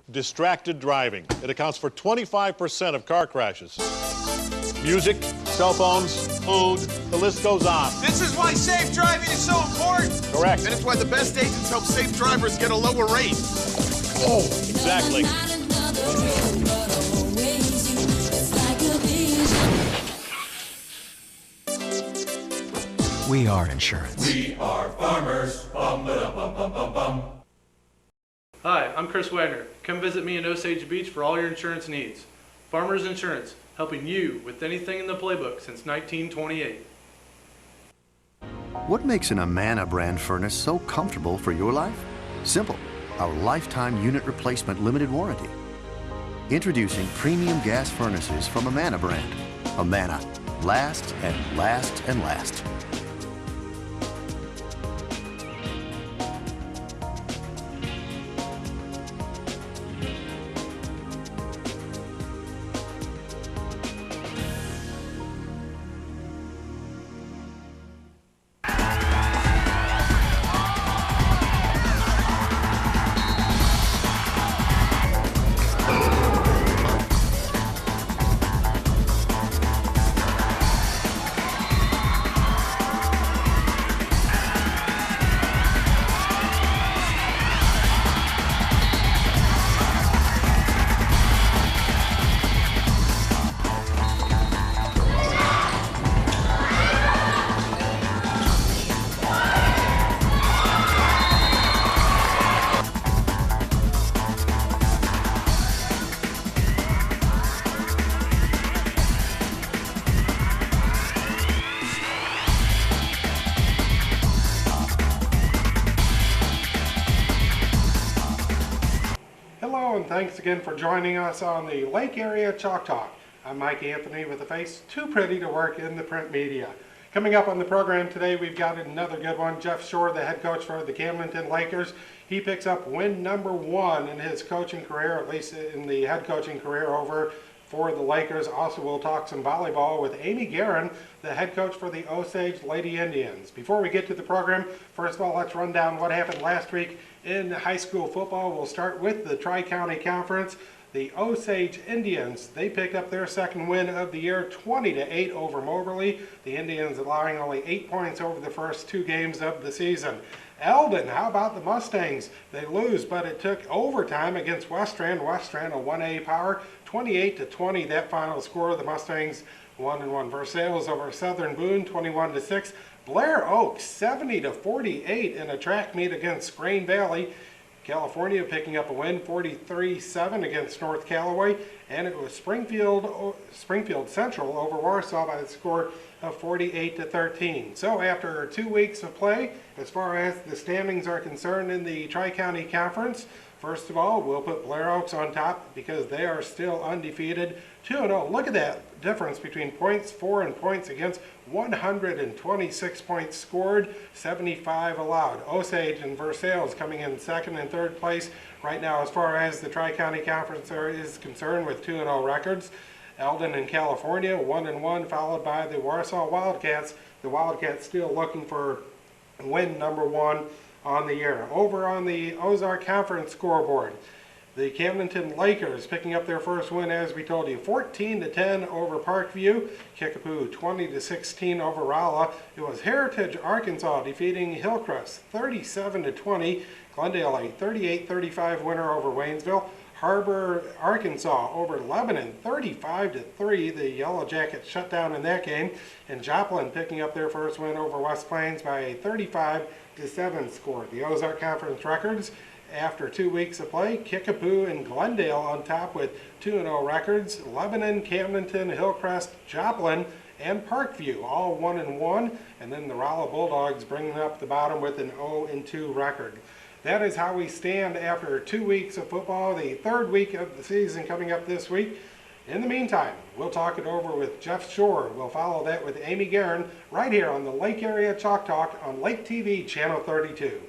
distracted driving. It accounts for 25% of car crashes. Music, cell phones, food, the list goes on. This is why safe driving is so important. Correct. And it's why the best agents help safe drivers get a lower rate. Oh, exactly. We are insurance. We are Farmers. Bum, ba, bum, bum, bum, bum. Hi, I'm Chris Wagner. Come visit me in Osage Beach for all your insurance needs. Farmers Insurance, helping you with anything in the playbook since 1928. What makes an Amana brand furnace so comfortable for your life? Simple, our lifetime unit replacement limited warranty. Introducing premium gas furnaces from Amana brand. Amana, last and last and last. Thanks again for joining us on the Lake Area Chalk Talk. I'm Mike Anthony with a face too pretty to work in the print media. Coming up on the program today, we've got another good one. Jeff Shore, the head coach for the Camdenton Lakers. He picks up win number 1 in his coaching career, at least in the head coaching career over for the Lakers. Also, we'll talk some volleyball with Amy Guerin, the head coach for the Osage Lady Indians. Before we get to the program, first of all, let's run down what happened last week in high school football. We'll start with the Tri-County Conference. The Osage Indians, they picked up their second win of the year, 20-8 over Moberly. The Indians allowing only 8 points over the first 2 games of the season. Eldon, how about the Mustangs? They lose, but it took overtime against Westran. Westran, a 1A power, 28-20, that final score. The Mustangs 1-1. Versailles over Southern Boone, 21-6. Blair Oaks, 70-48 in a track meet against Grain Valley. California picking up a win, 43-7 against North Callaway, and it was Springfield Central over Warsaw by the score of 48-13. So after 2 weeks of play, as far as the standings are concerned in the Tri-County Conference, first of all, we'll put Blair Oaks on top because they are still undefeated, 2-0. Look at that difference between points for and points against. 126 points scored, 75 allowed. Osage and Versailles coming in second and third place right now as far as the Tri-County Conference is concerned with 2-0 records. Eldon in California, 1-1, followed by the Warsaw Wildcats. The Wildcats still looking for win number 1 on the year. Over on the Ozark Conference scoreboard, the Camdenton Lakers picking up their first win, as we told you, 14-10 over Parkview. Kickapoo 20-16 over Rolla. It was Heritage Arkansas defeating Hillcrest 37-20. Glendale a 38-35 winner over Waynesville. Harbor, Arkansas over Lebanon 35-3. The Yellow Jackets shut down in that game. And Joplin picking up their first win over West Plains by a 35-7 score. The Ozark Conference records after 2 weeks of play: Kickapoo and Glendale on top with 2-0 records. Lebanon, Camdenton, Hillcrest, Joplin, and Parkview all 1-1, and then the Rolla Bulldogs bringing up the bottom with an 0-2 record. That is how we stand after 2 weeks of football, the third week of the season coming up this week. In the meantime, we'll talk it over with Jeff Shore. We'll follow that with Amy Guerin right here on the Lake Area Chalk Talk on Lake TV Channel 32.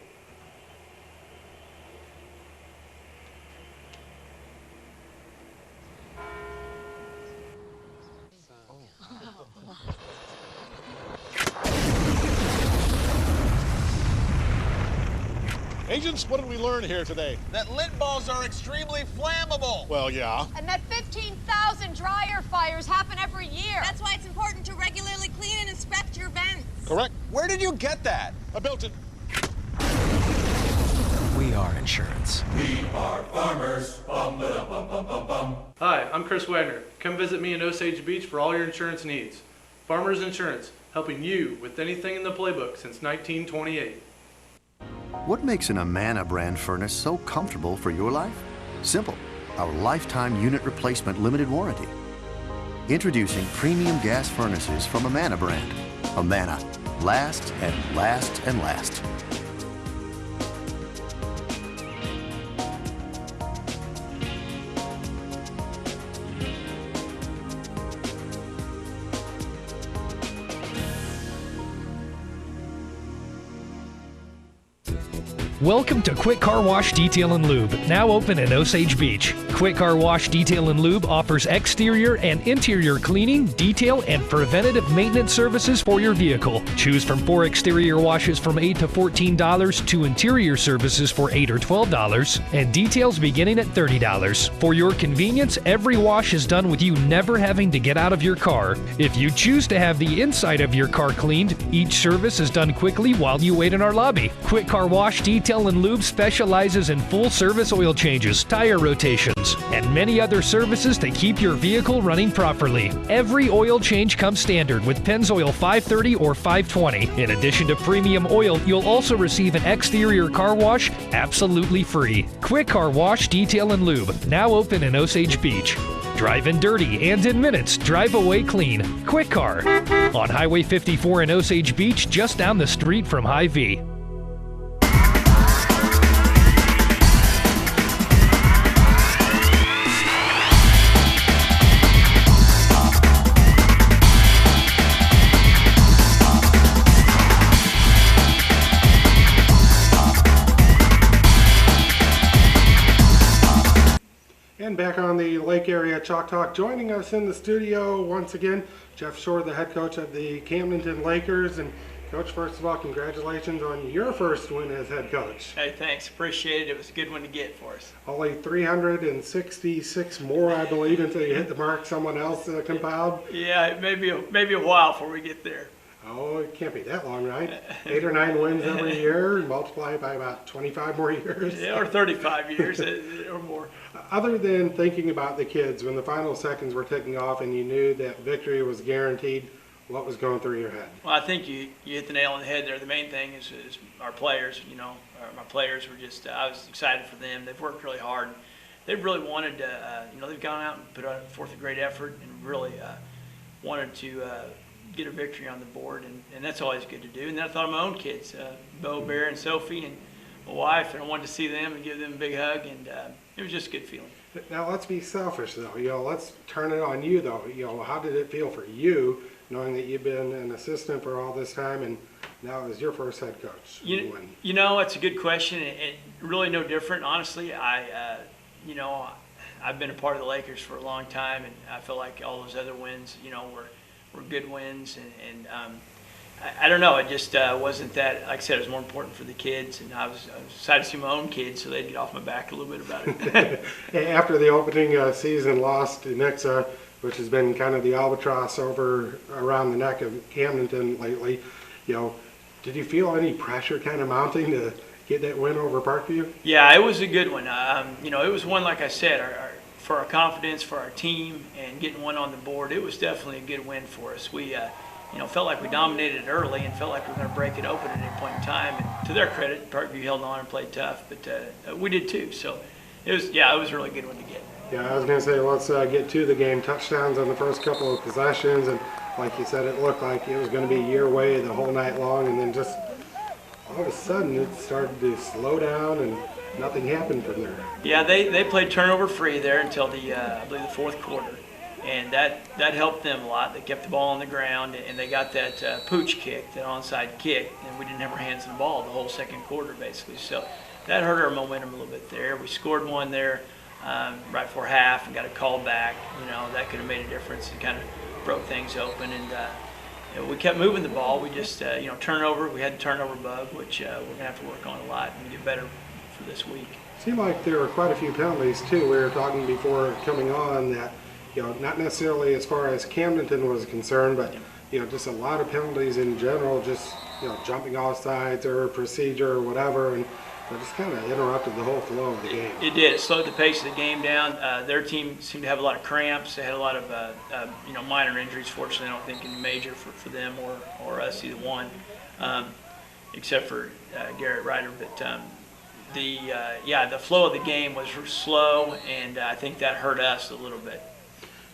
Agents, what did we learn here today? That lint balls are extremely flammable. Well, yeah. And that 15,000 dryer fires happen every year. That's why it's important to regularly clean and inspect your vents. Correct. Where did you get that? I built it. We are insurance. We are farmers. Bum ba dum bum bum bum bum. Hi, I'm Chris Wagner. Come visit me in Osage Beach for all your insurance needs. Farmers Insurance, helping you with anything in the playbook since 1928. What makes an Amana brand furnace so comfortable for your life? Simple. Our lifetime unit replacement limited warranty. Introducing premium gas furnaces from Amana brand. Amana. Lasts and lasts and lasts. Welcome to Quick Car Wash Detail and Lube, now open in Osage Beach. Quick Car Wash Detail and Lube offers exterior and interior cleaning, detail, and preventative maintenance services for your vehicle. Choose from 4 exterior washes from $8 to $14 to interior services for $8 or $12 and details beginning at $30. For your convenience, every wash is done with you never having to get out of your car. If you choose to have the inside of your car cleaned, each service is done quickly while you wait in our lobby. Quick Car Wash Detail and Lube specializes in full service oil changes, tire rotations, and many other services to keep your vehicle running properly. Every oil change comes standard with Pennzoil 530 or 520. In addition to premium oil, you'll also receive an exterior car wash absolutely free. Quick Car Wash Detail and Lube, now open in Osage Beach. Drive in dirty and in minutes, drive away clean. Quick Car. On Highway 54 in Osage Beach, just down the street from Hy-Vee. And back on the Lake Area Chalk Talk, joining us in the studio once again, Jeff Shore, the head coach of the Camdenton Lakers. And Coach, first of all, congratulations on your first win as head coach. Hey, thanks. Appreciate it. It was a good one to get for us. Only 366 more, I believe, until you hit the mark someone else compiled. Yeah, maybe a while before we get there. Oh, it can't be that long, right? 8 or 9 wins every year, multiply it by about 25 more years. Yeah, or 35 years or more. Other than thinking about the kids, when the final seconds were ticking off and you knew that victory was guaranteed, what was going through your head? Well, I think you hit the nail on the head there. The main thing is our players. You know, my players were just, I was excited for them. They've worked really hard. They really wanted to, they've gone out and put forth a great effort and really wanted to get a victory on the board, and that's always good to do. And then I thought of my own kids, Bo, Bear, and Sophie, and my wife, and I wanted to see them and give them a big hug, and it was just a good feeling. Now let's be selfish though. Let's turn it on you though. How did it feel for you, knowing that you've been an assistant for all this time, and now as your first head coach? You know, that's a good question, and really no different. Honestly, I've been a part of the Lakers for a long time, and I feel like all those other wins, were good wins, and I don't know, it just wasn't that, like I said, it was more important for the kids, and I was excited to see my own kids so they'd get off my back a little bit about it. After the opening season loss to Nixa, which has been kind of the albatross around the neck of Camdenton lately, did you feel any pressure kind of mounting to get that win over Parkview? Yeah, it was a good one. It was one, like I said, for our confidence, for our team, and getting one on the board, it was definitely a good win for us. We felt like we dominated it early and felt like we were going to break it open at any point in time. And to their credit, Parkview held on and played tough, but we did too. So it was a really good one to get. Yeah, I was going to say, let's get to the game. Touchdowns on the first couple of possessions, and like you said, it looked like it was going to be your way the whole night long, and then just all of a sudden it started to slow down and nothing happened from there. Yeah, they played turnover free there until I believe the fourth quarter. And that helped them a lot. They kept the ball on the ground, and they got that pooch kick, that onside kick, and we didn't have our hands on the ball the whole second quarter, basically. So that hurt our momentum a little bit there. We scored one there right before half and got a call back. That could have made a difference and kind of broke things open. And we kept moving the ball. We just, turnover. We had the turnover bug, which we're going to have to work on a lot and get better for this week. Seemed like there were quite a few penalties too. We were talking before coming on that, not necessarily as far as Camdenton was concerned, but just a lot of penalties in general, just jumping off sides or procedure or whatever, and it just kind of interrupted the whole flow of the game. It did. It slowed the pace of the game down. Their team seemed to have a lot of cramps. They had a lot of minor injuries. Fortunately, I don't think any major for them or us, either one, except for Garrett Ryder. But the flow of the game was slow, and I think that hurt us a little bit.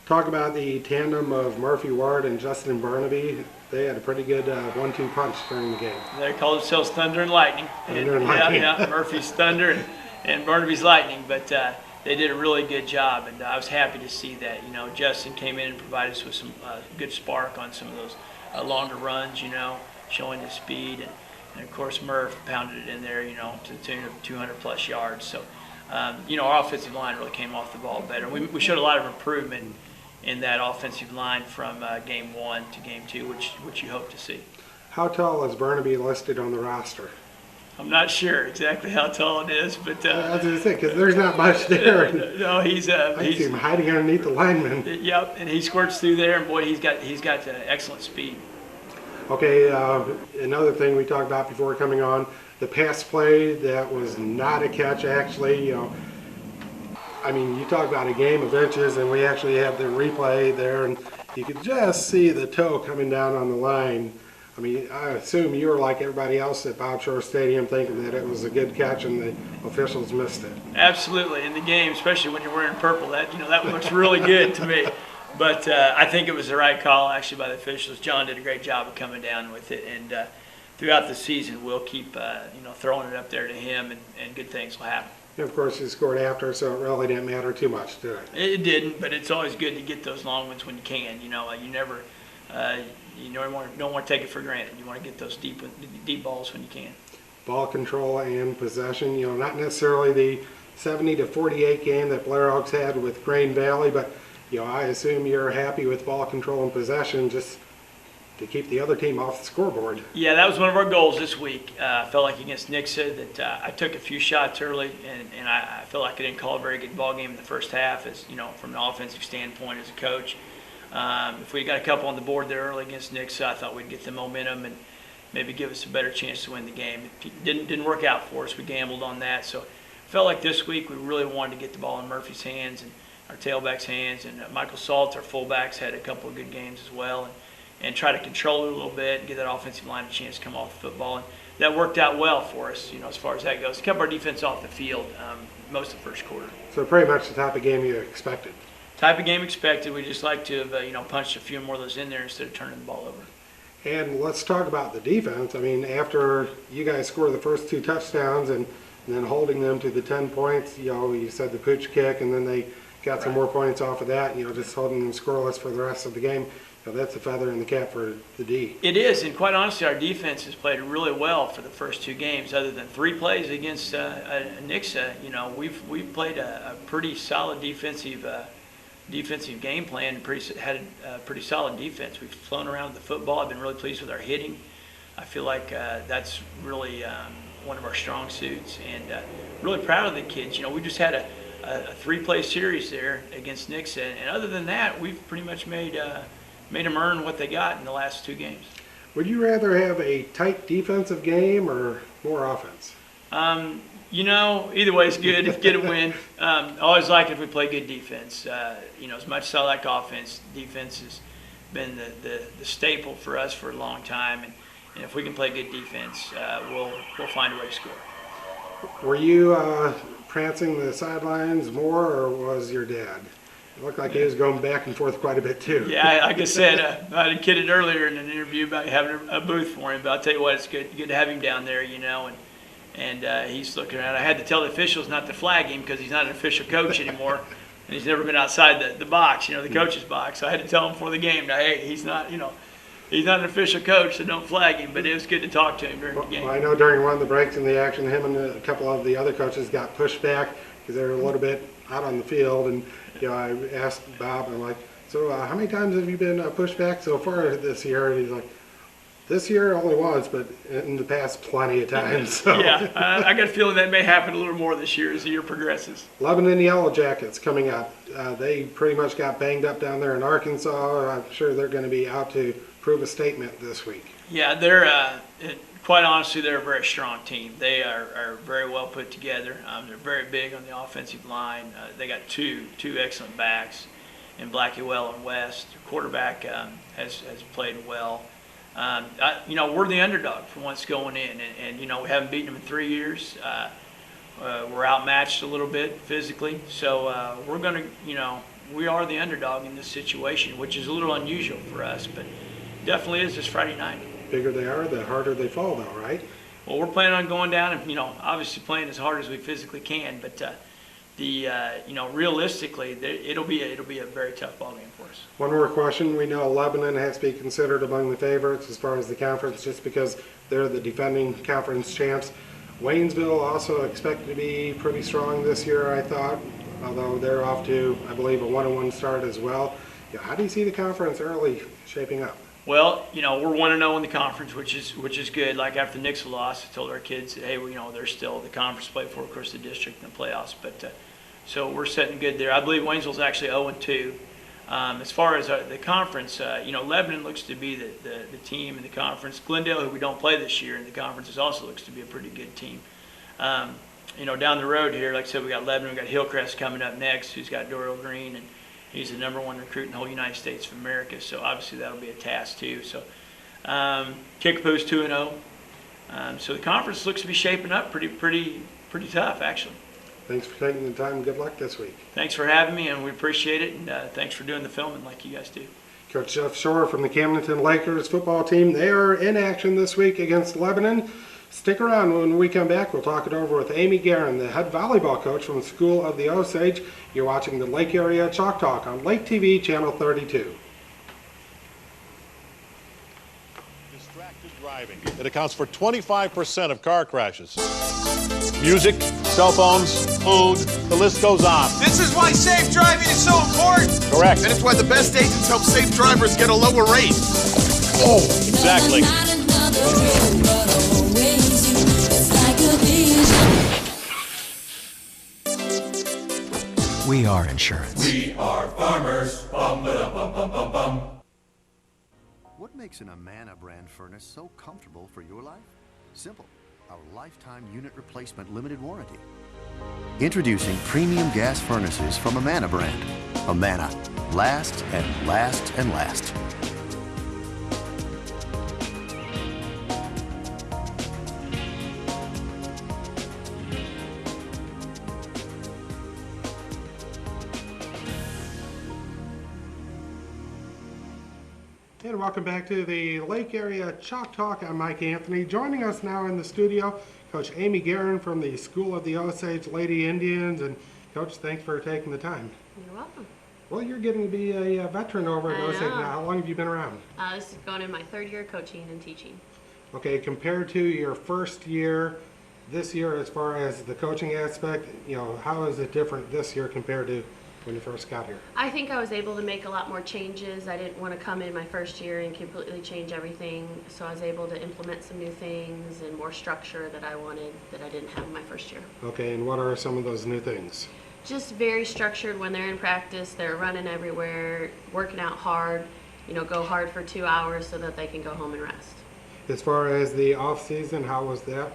Talk about the tandem of Murphy Ward and Justin Barnaby. They had a pretty good 1-2 punch during the game. They call themselves Thunder and Lightning. Thunder and Lightning. Yeah, Murphy's Thunder and Barnaby's Lightning. But they did a really good job, and I was happy to see that. Justin came in and provided us with some good spark on some of those longer runs, showing his speed. And of course, Murph pounded it in there, to the tune of 200-plus yards. So, our offensive line really came off the ball better. We showed a lot of improvement in that offensive line from game 1 to game 2, which you hope to see. How tall is Barnaby listed on the roster? I'm not sure exactly how tall it is, but I was going to say, because there's not much there. No, he's I see him hiding underneath the lineman. Yep, and he squirts through there, and boy, he's got excellent speed. Okay, another thing we talked about before coming on, the pass play that was not a catch, actually. You talk about a game of inches, and we actually have the replay there, and you could just see the toe coming down on the line. I assume you were like everybody else at Bob Shore Stadium thinking that it was a good catch and the officials missed it. Absolutely. In the game, especially when you're wearing purple, that looks really good to me. But I think it was the right call, actually, by the officials. John did a great job of coming down with it, and throughout the season, we'll keep throwing it up there to him, and good things will happen. And of course, you scored after, so it really didn't matter too much, did it? It didn't, but it's always good to get those long ones when you can. You never, don't want to take it for granted. You want to get those deep balls when you can. Ball control and possession. Not necessarily the 70-48 game that Blair Oaks had with Grain Valley, but I assume you're happy with ball control and possession, just to keep the other team off the scoreboard. Yeah, that was one of our goals this week. I felt like against Nixa that I took a few shots early, and I felt like I didn't call a very good ball game in the first half, as from an offensive standpoint as a coach. If we got a couple on the board there early against Nixa, I thought we'd get the momentum and maybe give us a better chance to win the game. It didn't work out for us. We gambled on that. So I felt like this week we really wanted to get the ball in Murphy's hands and our tailbacks' hands. And Michael Saltz, our fullbacks, had a couple of good games as well. And try to control it a little bit and give that offensive line a chance to come off the football. And that worked out well for us, as far as that goes. Kept our defense off the field most of the first quarter. So pretty much the type of game you expected. Type of game expected. We just like to have, punched a few more of those in there instead of turning the ball over. And let's talk about the defense. After you guys scored the first 2 touchdowns and then holding them to the 10 points, you said the pooch kick, and then they got some more points off of that, just holding them scoreless for the rest of the game. That's a feather in the cap for the D. It is, and quite honestly, our defense has played really well for the first 2 games. Other than 3 plays against Nixa, we've played a pretty solid defensive game plan. Had a pretty solid defense. We've flown around with the football. I've been really pleased with our hitting. I feel like that's really one of our strong suits, and really proud of the kids. We just had a 3-play series there against Nixa, and other than that, we've pretty much made them earn what they got in the last 2 games. Would you rather have a tight defensive game or more offense? Either way is good if you get a win. I always like it if we play good defense. As much as I like offense, defense has been the staple for us for a long time. And if we can play good defense, we'll find a way to score. Were you prancing the sidelines more, or was your dad? It looked like he was going back and forth quite a bit too. Yeah, like I said, I had kidded earlier in an interview about having a booth for him, but I'll tell you what, it's good to have him down there, and he's looking around. I had to tell the officials not to flag him because he's not an official coach anymore, and he's never been outside the box, the coach's box. So I had to tell him before the game, hey, he's not an official coach, so don't flag him. But it was good to talk to him during the game. Well, I know during one of the breaks in the action, him and a couple of the other coaches got pushed back because they were a little bit out on the field, and I asked Bob, I'm like, so how many times have you been pushed back so far this year? And he's like, This year only once, but in the past plenty of times. So. Yeah, I got a feeling that may happen a little more this year as the year progresses. Lebanon Yellow Jackets coming up. They pretty much got banged up down there in Arkansas. I'm sure they're going to be out to prove a statement this week. Yeah, they're quite honestly, they're a very strong team. They are very well put together. They're very big on the offensive line. They got two excellent backs in Blackie Well and West. Their quarterback has played well. We're the underdog for once going in, and we haven't beaten them in 3 years. We're outmatched a little bit physically, so we're going to, we are the underdog in this situation, which is a little unusual for us, but definitely is this Friday night. The bigger they are, the harder they fall, though, right? Well, we're planning on going down and, obviously playing as hard as we physically can, but realistically, it'll be a very tough ball game for us. One more question. We know Lebanon has to be considered among the favorites as far as the conference, just because they're the defending conference champs. Waynesville also expected to be pretty strong this year, I thought, although they're off to, I believe, a 1-1 start as well. How do you see the conference early shaping up? Well, we're 1-0 in the conference, which is good. Like after the Nixon loss, I told our kids, hey, they're still the conference play for, of course, the district and the playoffs. But so we're setting good there. I believe Waynesville's actually 0-2. As far as the conference, Lebanon looks to be the team in the conference. Glendale, who we don't play this year in the conference, also looks to be a pretty good team. Down the road here, like I said, we got Lebanon, we got Hillcrest coming up next, who's got Dorial Green, and he's the #1 recruit in the whole United States of America. So obviously that'll be a task too. So Kickapoo's 2-0. So the conference looks to be shaping up pretty tough, actually. Thanks for taking the time. Good luck this week. Thanks for having me, and we appreciate it. And thanks for doing the filming like you guys do. Coach Jeff Shore from the Camdenton Lakers football team. They are in action this week against Lebanon. Stick around. When we come back, we'll talk it over with Amy Guerin, the head volleyball coach from the School of the Osage. You're watching the Lake Area Chalk Talk on Lake TV, Channel 32. Distracted driving. It accounts for 25% of car crashes. Music, cell phones, food, the list goes on. This is why safe driving is so important. Correct. And it's why the best agents help safe drivers get a lower rate. Oh, exactly. We are insurance. We are Farmers. Bum, ba, bum, bum, bum, bum. What makes an Amana brand furnace so comfortable for your life? Simple. Our lifetime unit replacement limited warranty. Introducing premium gas furnaces from Amana brand. Amana. Last and last and last. And welcome back to the Lake Area Chalk Talk. I'm Mike Anthony. Joining us now in the studio, Coach Amy Guerin from the School of the Osage Lady Indians. And Coach, thanks for taking the time. You're welcome. Well, you're getting to be a veteran over at Osage now. How long have you been around? This is going in my 3rd year coaching and teaching. Okay, compared to your first year, this year as far as the coaching aspect, how is it different this year compared to when you first got here? I think I was able to make a lot more changes. I didn't want to come in my first year and completely change everything, so I was able to implement some new things and more structure that I wanted that I didn't have in my first year. Okay, and what are some of those new things? Just very structured. When they're in practice, they're running everywhere, working out hard, go hard for 2 hours so that they can go home and rest. As far as the off season, how was that?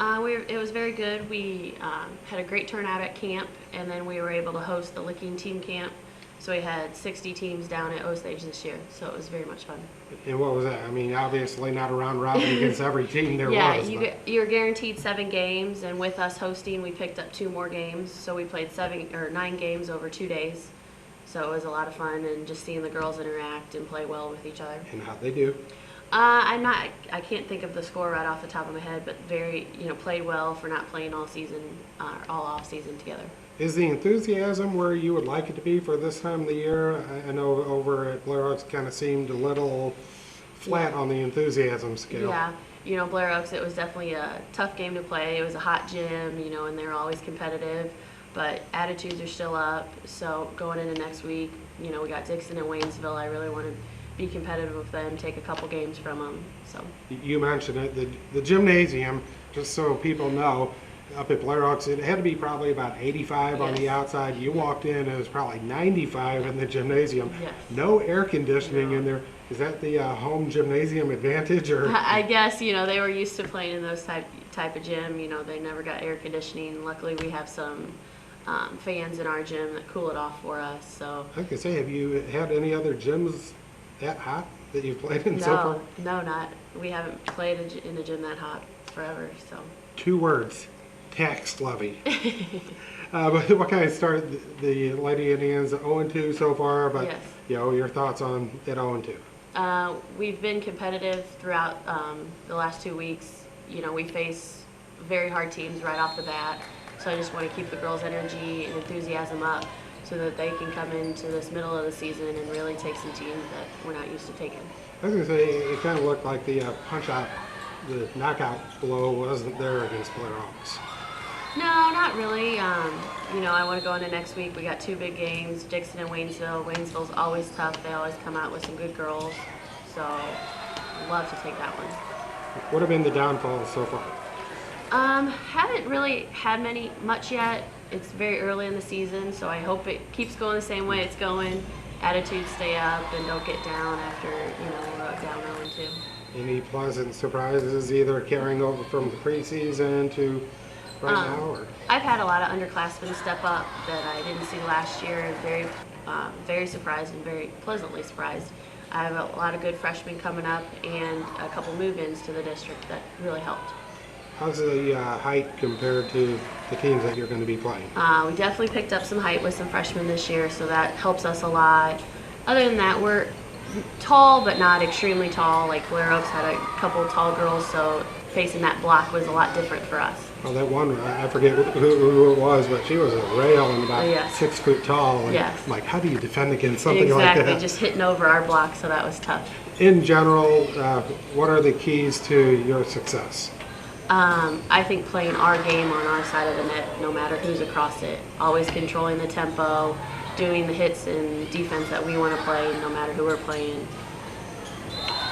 It was very good. We had a great turnout at camp, and then we were able to host the Licking Team Camp. So we had 60 teams down at Osage this year, so it was very much fun. And what was that? I mean, obviously not a round robin against every team there was. Yeah, you're guaranteed 7 games, and with us hosting, we picked up 2 more games. So we played 9 games over 2 days. So it was a lot of fun, and just seeing the girls interact and play well with each other. And how'd they do? I can't think of the score right off the top of my head, but played well for not playing all season, all off season together. Is the enthusiasm where you would like it to be for this time of the year? I know over at Blair Oaks kind of seemed a little flat on the enthusiasm scale. Yeah, Blair Oaks, it was definitely a tough game to play. It was a hot gym, and they're always competitive, but attitudes are still up. So going into next week, we got Dixon and Waynesville. I really want to be competitive with them, take a couple games from them. So You mentioned it, the gymnasium, just so people know, up at Blair Oaks, it had to be probably about 85 on the Yes. outside. You walked in, it was probably 95 in the gymnasium. Yes. No air conditioning in there. Is that the home gymnasium advantage, or? I guess, they were used to playing in those type of gym. They never got air conditioning. Luckily, we have some fans in our gym that cool it off for us. So I was gonna say, have you had any other gyms that hot that you've played in so far? No, not. We haven't played in a gym that hot forever. So 2 words, tax levy. But what kind of started the Lady Indians 0-2 so far? But Yes. your thoughts on at 0-2? We've been competitive throughout the last 2 weeks. We face very hard teams right off the bat. So I just want to keep the girls' energy and enthusiasm up so that they can come into this middle of the season and really take some teams that we're not used to taking. I was going to say, it kind of looked like the punch-out, the knockout blow wasn't there against Blair Oaks. No, not really. I want to go into next week. We got 2 big games, Dixon and Waynesville. Waynesville's always tough. They always come out with some good girls. So I'd love to take that one. What have been the downfalls so far? Haven't really had much yet. It's very early in the season, so I hope it keeps going the same way it's going. Attitudes stay up and don't get down after, we're down 0-2. Any pleasant surprises either carrying over from the preseason to right now? Or? I've had a lot of underclassmen step up that I didn't see last year. Very surprised and very pleasantly surprised. I have a lot of good freshmen coming up and a couple move-ins to the district that really helped. How's the height compared to the teams that you're going to be playing? We definitely picked up some height with some freshmen this year, so that helps us a lot. Other than that, we're tall, but not extremely tall. Like Blair Oaks had a couple tall girls, so facing that block was a lot different for us. Well, that one, I forget who it was, but she was a rail and about 6 foot tall. And Yes. I'm like, how do you defend against something like that? Exactly, just hitting over our block, so that was tough. In general, what are the keys to your success? I think playing our game on our side of the net, no matter who's across it. Always controlling the tempo, doing the hits and defense that we want to play, no matter who we're playing.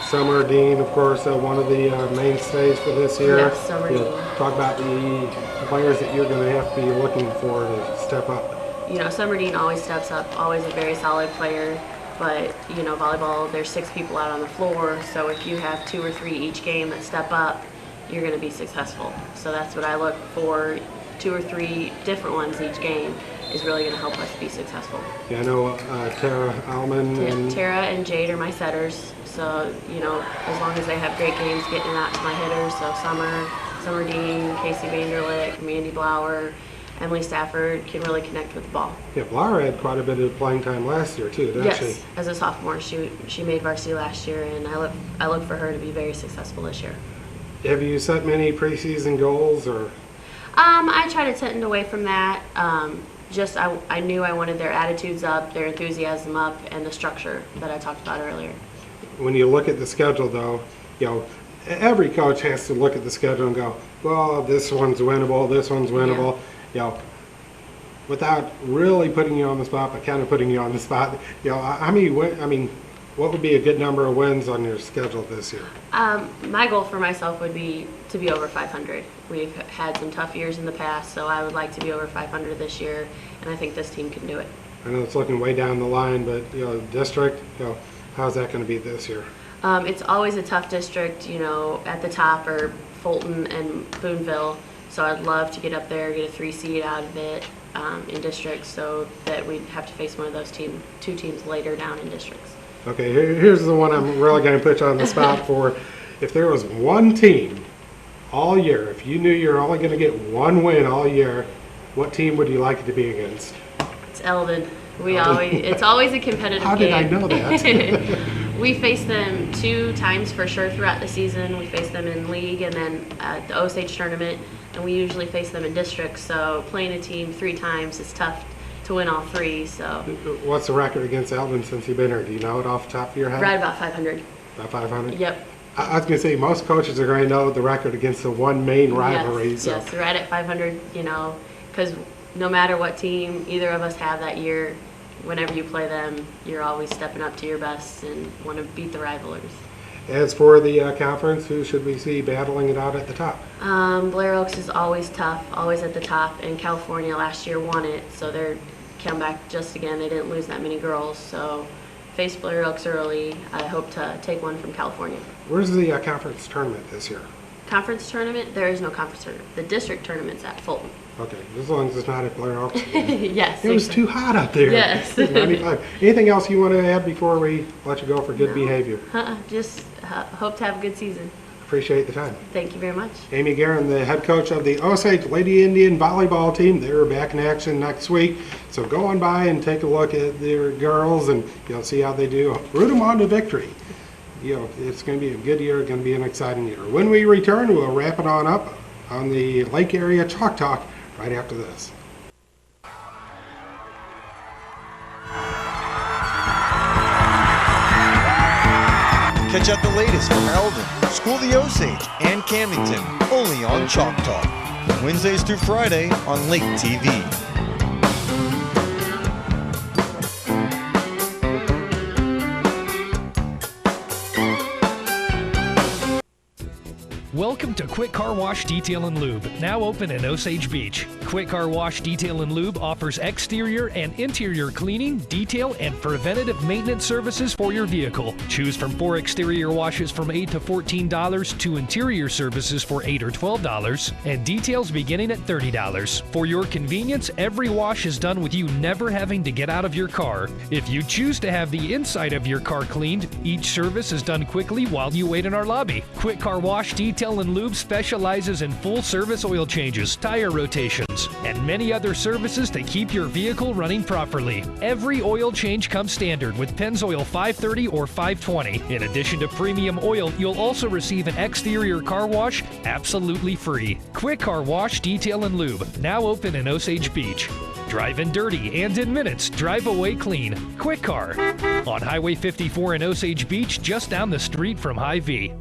Summer Dean, of course, one of the mainstays for this year. Yes, Summer Dean. Talk about the players that you're going to have to be looking for to step up. Summer Dean always steps up, always a very solid player. But, volleyball, there's 6 people out on the floor, so if you have 2 or 3 each game that step up, you're going to be successful. So that's what I look for. 2 or 3 different ones each game is really going to help us be successful. Yeah, I know Tara Allman. Tara and Jade are my setters. So, as long as they have great games getting out to my hitters, so Summer Dean, Casey Vanderlick, Mandy Blower, Emily Stafford can really connect with the ball. Yeah, Blower had quite a bit of playing time last year too, didn't she? Yes, as a sophomore, she made varsity last year, and I look for her to be very successful this year. Have you set many preseason goals, or? I try to tend away from that. I knew I wanted their attitudes up, their enthusiasm up, and the structure that I talked about earlier. When you look at the schedule, though, every coach has to look at the schedule and go, well, this one's winnable, this one's winnable. Without really putting you on the spot, but kind of putting you on the spot. What would be a good number of wins on your schedule this year? My goal for myself would be to be over 500. We've had some tough years in the past, so I would like to be over 500 this year, and I think this team can do it. I know it's looking way down the line, but district, how's that going to be this year? It's always a tough district, at the top are Fulton and Boonville, so I'd love to get up there, get a 3 seed out of it in districts, so that we'd have to face one of those 2 teams later down in districts. Okay, here's the one I'm really going to put you on the spot for. If there was one team all year, if you knew you're only going to get 1 win all year, what team would you like it to be against? It's Eldon. It's always a competitive game. How did I know that? We face them 2 times for sure throughout the season. We face them in league and then at the Osage tournament, and we usually face them in districts. So playing a team 3 times is tough to win all 3. So what's the record against Eldon since you've been here? Do you know it off the top of your head? Right about 500. About 500? Yep. I was going to say most coaches are going to know the record against the one main rivalry. Yes, right at 500. Because no matter what team either of us have that year, whenever you play them, you're always stepping up to your best and want to beat the rivalers. As for the conference, who should we see battling it out at the top? Blair Oaks is always tough, always at the top, and California last year won it, so they're come back just again. They didn't lose that many girls, so face Blair Oaks early. I hope to take one from California. Where's the conference tournament this year? Conference tournament? There is no conference tournament. The district tournament's at Fulton. Okay, as long as it's not at Blair Oaks. Yes. It was too hot up there. Yes. 95. Anything else you want to add before we let you go for good behavior? Just hope to have a good season. Appreciate the time. Thank you very much. Amy Guerin, the head coach of the Osage Lady Indian volleyball team. They're back in action next week. So go on by and take a look at their girls and you'll see how they do. Root them on to victory. It's going to be a good year, going to be an exciting year. When we return, we'll wrap it on up on the Lake Area Chalk Talk right after this. Catch out the latest from Eldon, School of the Osage, and Camdenton, only on Chalk Talk. Wednesdays through Friday on Lake TV. Welcome to Quick Car Wash Detail and Lube, now open in Osage Beach. Quick Car Wash Detail and Lube offers exterior and interior cleaning, detail, and preventative maintenance services for your vehicle. Choose from 4 exterior washes from $8 to $14 to interior services for $8 or $12, and details beginning at $30. For your convenience, every wash is done with you never having to get out of your car. If you choose to have the inside of your car cleaned, each service is done quickly while you wait in our lobby. Quick Car Wash Detail and Lube specializes in full-service oil changes, tire rotations, and many other services to keep your vehicle running properly. Every oil change comes standard with Pennzoil 530 or 520. In addition to premium oil, you'll also receive an exterior car wash absolutely free. Quick Car Wash Detail and Lube, now open in Osage Beach. Drive in dirty and in minutes, drive away clean. Quick Car. On Highway 54 in Osage Beach, just down the street from Hy-Vee.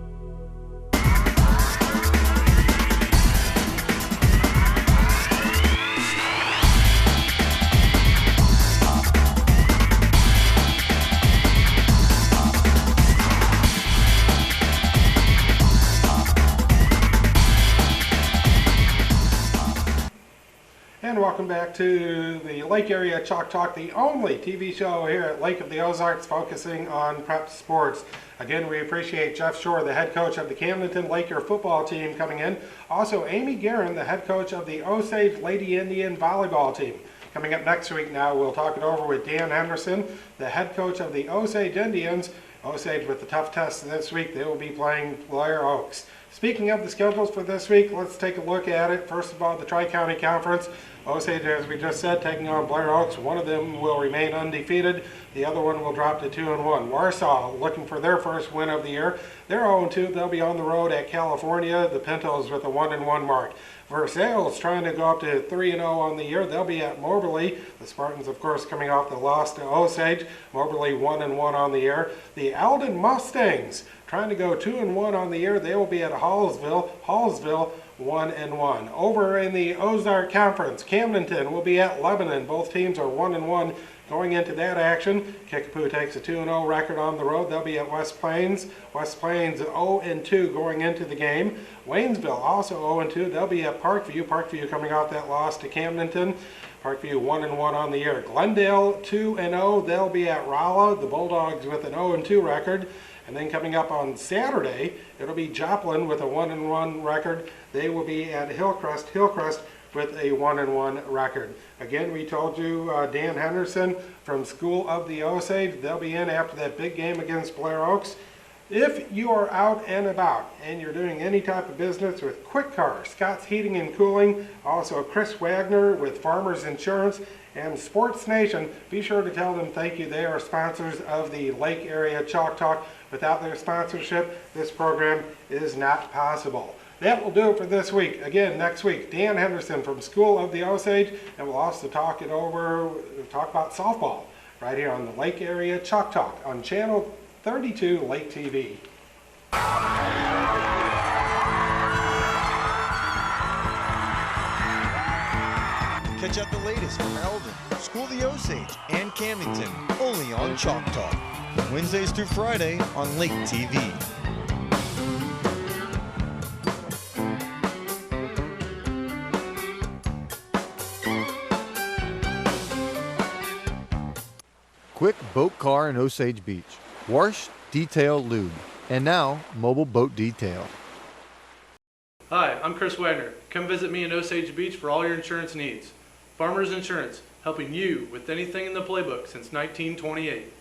And welcome back to the Lake Area Chalk Talk, the only TV show here at Lake of the Ozarks focusing on prep sports. Again, we appreciate Jeff Shore, the head coach of the Camdenton Laker football team, coming in. Also, Amy Guerin, the head coach of the Osage Lady Indian volleyball team. Coming up next week now, we'll talk it over with Dan Henderson, the head coach of the Osage Indians. Osage with the tough test this week. They will be playing Blair Oaks. Speaking of the schedules for this week, let's take a look at it. First of all, the Tri-County Conference. Osage, as we just said, taking on Blair Oaks. One of them will remain undefeated. The other one will drop to 2-1. Warsaw looking for their first win of the year. They're 0-2. They'll be on the road at California. The Pintos with a 1-1 mark. Versailles trying to go up to 3-0 on the year. They'll be at Moberly. The Spartans, of course, coming off the loss to Osage. Moberly 1-1 on the year. The Alden Mustangs trying to go 2-1 on the year. They will be at Hallsville. Hallsville 1-1. Over in the Ozark Conference, Camdenton will be at Lebanon. Both teams are 1-1 going into that action. Kickapoo takes a 2-0 record on the road. They'll be at West Plains. West Plains 0-2 going into the game. Waynesville also 0-2. They'll be at Parkview. Parkview coming off that loss to Camdenton. Parkview 1-1 on the year. Glendale 2-0. They'll be at Rolla. The Bulldogs with an 0-2 record. And then coming up on Saturday, it'll be Joplin with a 1-1 record. They will be at Hillcrest. Hillcrest with a 1-1 record. Again, we told you Dan Henderson from School of the Osage. They'll be in after that big game against Blair Oaks. If you are out and about and you're doing any type of business with Quick Car, Scott's Heating and Cooling, also Chris Wagner with Farmers Insurance, and Sports Nation, be sure to tell them thank you. They are sponsors of the Lake Area Chalk Talk. Without their sponsorship, this program is not possible. That will do it for this week. Again, next week, Dan Henderson from School of the Osage, and we'll also talk about softball right here on the Lake Area Chalk Talk on Channel 32 Lake TV. Catch out the latest from Eldon, School of the Osage, and Camden, only on Chalk Talk. Wednesdays through Friday on Lake TV. Quick Boat Car in Osage Beach. Wash, Detail, Lube. And now, Mobile Boat Detail. Hi, I'm Chris Wagner. Come visit me in Osage Beach for all your insurance needs. Farmers Insurance, helping you with anything in the playbook since 1928.